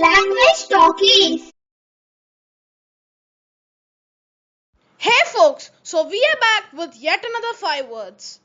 Language Talkies. Hey folks, so we are back with yet another 5 words.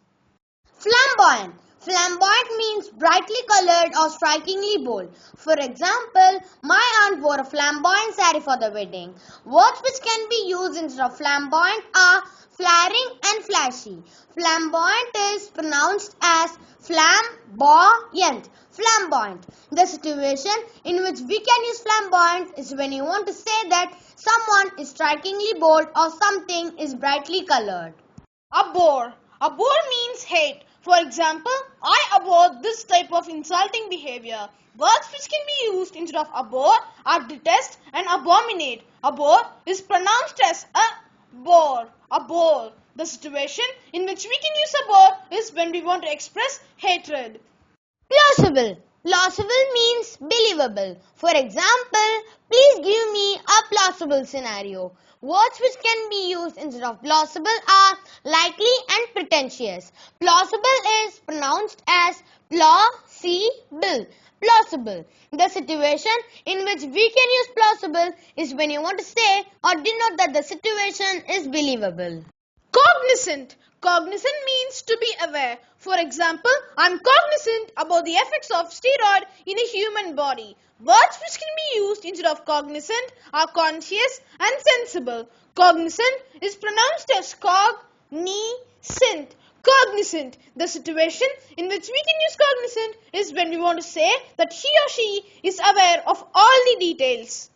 Flamboyant. Flamboyant means brightly colored or strikingly bold. For example, my aunt wore a flamboyant saree for the wedding. Words which can be used instead of flamboyant are flaring and flashy. Flamboyant is pronounced as flamboyant. Flamboyant. The situation in which we can use flamboyant is when you want to say that someone is strikingly bold or something is brightly colored. Abhor. Abhor means hate. For example, I abhor this type of insulting behavior. Words which can be used instead of abhor are detest and abominate. Abhor is pronounced as abhor. Abhor. The situation in which we can use abhor is when we want to express hatred. Plausible. Plausible means believable. For example, please give me a plausible scenario. Words which can be used instead of plausible are likely and pretentious. Plausible is pronounced as plausible. Plausible. The situation in which we can use plausible is when you want to say or denote that the situation is believable. Cognizant. Cognizant means to be aware. For example, I'm cognizant about the effects of steroid in a human body. Words which can be used instead of cognizant are conscious and sensible. Cognizant is pronounced as cognizant. Cognizant. The situation in which we can use cognizant is when we want to say that he or she is aware of all the details.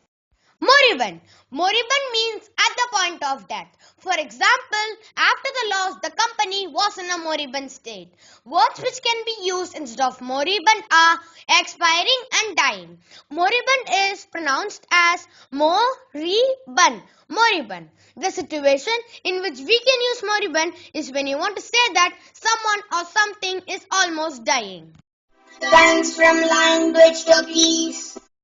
Moribund. Moribund means at the point of death. For example, after the loss, the company was in a moribund state. Words which can be used instead of moribund are expiring and dying. Moribund is pronounced as moribund. Moribund. The situation in which we can use moribund is when you want to say that someone or something is almost dying. Thanks from Language Talkies.